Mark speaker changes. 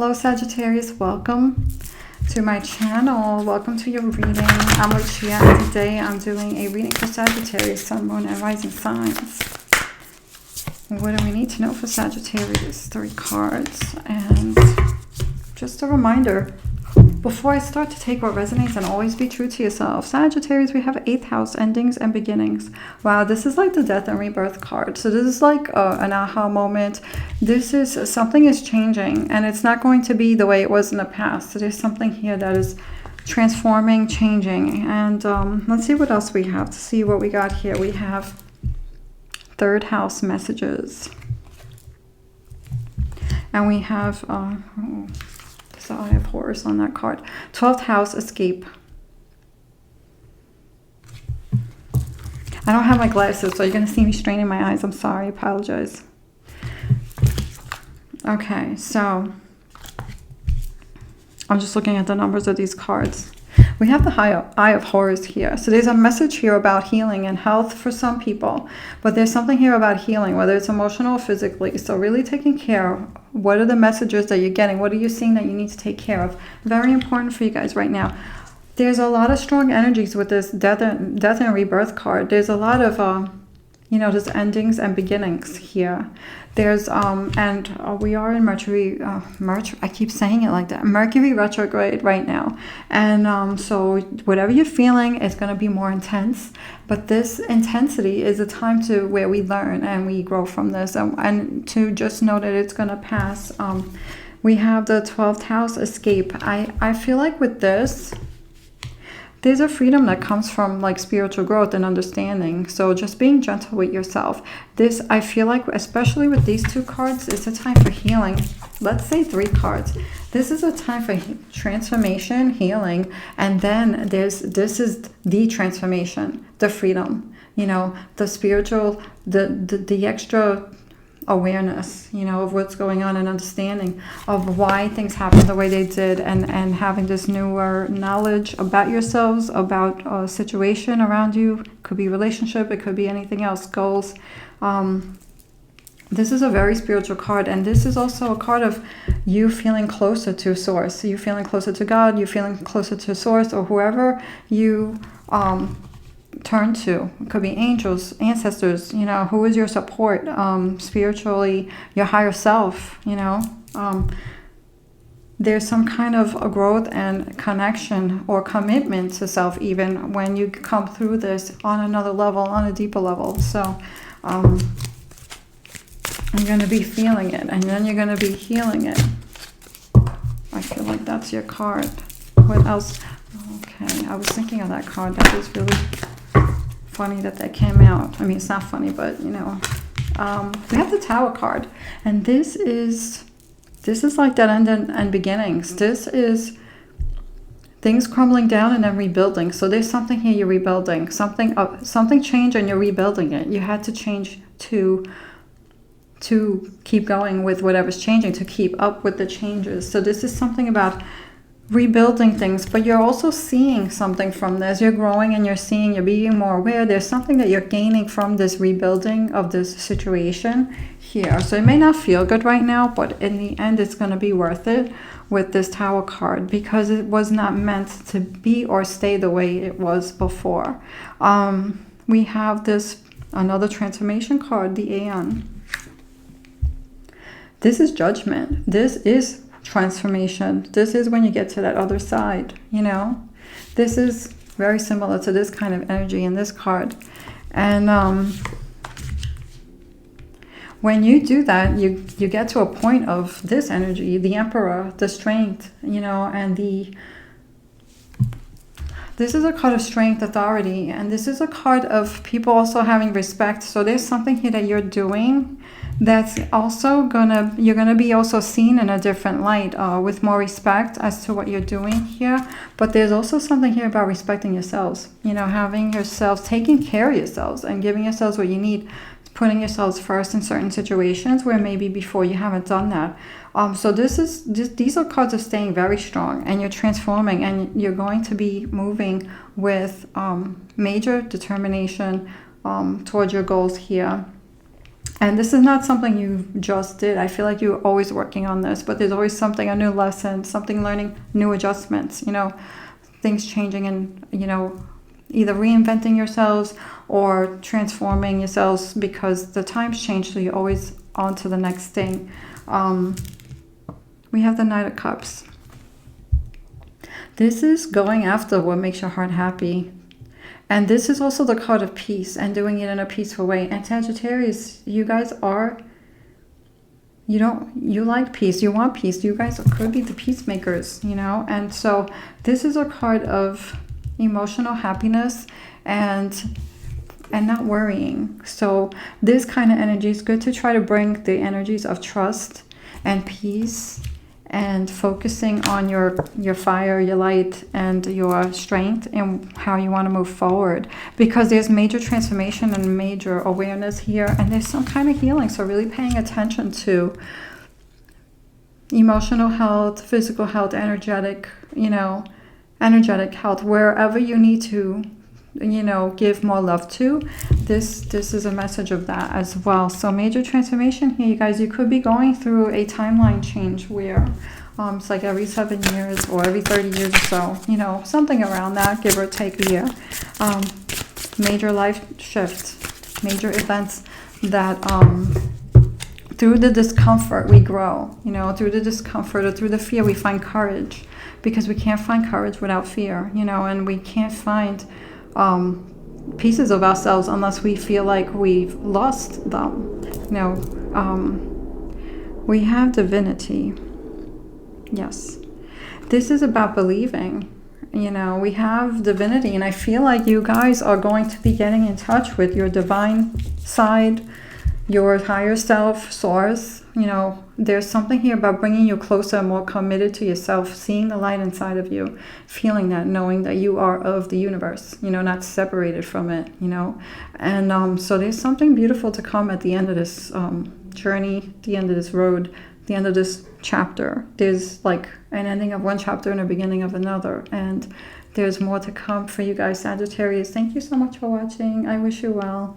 Speaker 1: Hello Sagittarius, welcome to my channel. Welcome to your reading. I'm Lucia and today I'm doing a reading for Sagittarius, Sun, Moon, and Rising signs. What do we need to know for Sagittarius? 3 cards. And just a reminder, before I start, to take what resonates and always be true to yourself. Sagittarius, we have 8th house, endings and beginnings. Wow, this is like the death and rebirth card. So this is like an aha moment. This is something is changing and it's not going to be the way it was in the past. So there's something here that is transforming, changing. And let's see what else we have to see what we got here. We have 3rd house messages. And we have... so I have Horus on that card. 12th house, escape. I don't have my glasses, so you're going to see me straining my eyes. I'm sorry. I apologize. Okay, so I'm just looking at the numbers of these cards. We have the Eye of Horus here. So there's a message here about healing and health for some people. But there's something here about healing, whether it's emotional or physically. So really taking care of what are the messages that you're getting. What are you seeing that you need to take care of? Very important for you guys right now. There's a lot of strong energies with this death and rebirth card. There's a lot of, you know, there's endings and beginnings here. There's, we are in Mercury, I keep saying it like that, Mercury retrograde right now. And so whatever you're feeling is going to be more intense. But this intensity is a time to where we learn and we grow from this. And to just know that it's going to pass. We have the 12th house, escape. I feel like with this... there's a freedom that comes from like spiritual growth and understanding. So just being gentle with yourself. This, I feel like, especially with these 2 cards, it's a time for healing. Let's say 3 cards. This is a time for transformation, healing. And then this is the transformation, the freedom, you know, the spiritual, the extra awareness, you know, of what's going on and understanding of why things happen the way they did, and having this newer knowledge about yourselves, about a situation around you. It could be relationship, it could be anything else, goals. This is a very spiritual card, and this is also a card of you feeling closer to source, you feeling closer to God, you feeling closer to source, or whoever you turn to. It could be angels, ancestors, you know, who is your support spiritually, your higher self, you know. There's some kind of a growth and connection or commitment to self even when you come through this on another level, on a deeper level. So you're going to be feeling it, and then you're going to be healing it. I feel like that's your card. What else? Okay, I was thinking of that card. That was really funny that came out. I mean, it's not funny, but you know, we have the Tower card, and this is like that end and beginnings. This is things crumbling down and then rebuilding. So there's something here you're rebuilding. Something changed and you're rebuilding it. You had to change to keep going with whatever's changing, to keep up with the changes. So this is something about rebuilding things, but you're also seeing something from this. You're growing and you're seeing, you're being more aware. There's something that you're gaining from this rebuilding of this situation here. So it may not feel good right now, but in the end it's going to be worth it with this Tower card, because it was not meant to be or stay the way it was before. We have this another transformation card, the Aeon. This is judgment. This is transformation. This is when you get to that other side, you know. This is very similar to this kind of energy in this card. And when you do that, you get to a point of this energy, the Emperor, the strength, you know, and this is a card of strength, authority, and this is a card of people also having respect. So there's something here that you're doing that's also you're gonna be also seen in a different light, with more respect as to what you're doing here. But there's also something here about respecting yourselves, you know, having yourselves, taking care of yourselves and giving yourselves what you need, putting yourselves first in certain situations where maybe before you haven't done that. So these are cards of staying very strong, and you're transforming, and you're going to be moving with major determination towards your goals here. And this is not something you just did. I feel like you're always working on this, but there's always something, a new lesson, something learning, new adjustments, you know, things changing and, you know, either reinventing yourselves or transforming yourselves because the times change, so you're always on to the next thing. We have the Knight of Cups. This is going after what makes your heart happy. And this is also the card of peace and doing it in a peaceful way. And Sagittarius, you guys are, you like peace, you want peace. You guys could be the peacemakers, you know. And so this is a card of emotional happiness and not worrying. So this kind of energy is good to try to bring the energies of trust and peace and focusing on your fire, your light, and your strength and how you want to move forward, because there's major transformation and major awareness here, and there's some kind of healing. So really paying attention to emotional health, physical health, energetic, you know, energetic health, wherever you need to, you know, give more love to. This is a message of that as well. So major transformation here, you guys. You could be going through a timeline change where it's like every 7 years or every 30 years or so, you know, something around that, give or take a year. Major life shift, major events that through the discomfort we grow, you know, through the discomfort or through the fear we find courage, because we can't find courage without fear, you know, and we can't find pieces of ourselves unless we feel like we've lost them. You know, we have divinity. Yes, this is about believing. You know, we have divinity, and I feel like you guys are going to be getting in touch with your divine side, your higher self, source. You know, there's something here about bringing you closer, more committed to yourself, seeing the light inside of you, feeling that, knowing that you are of the universe, you know, not separated from it, you know. And so there's something beautiful to come at the end of this journey, the end of this road, the end of this chapter. There's like an ending of one chapter and a beginning of another, and there's more to come for you guys, Sagittarius. Thank you so much for watching. I wish you well.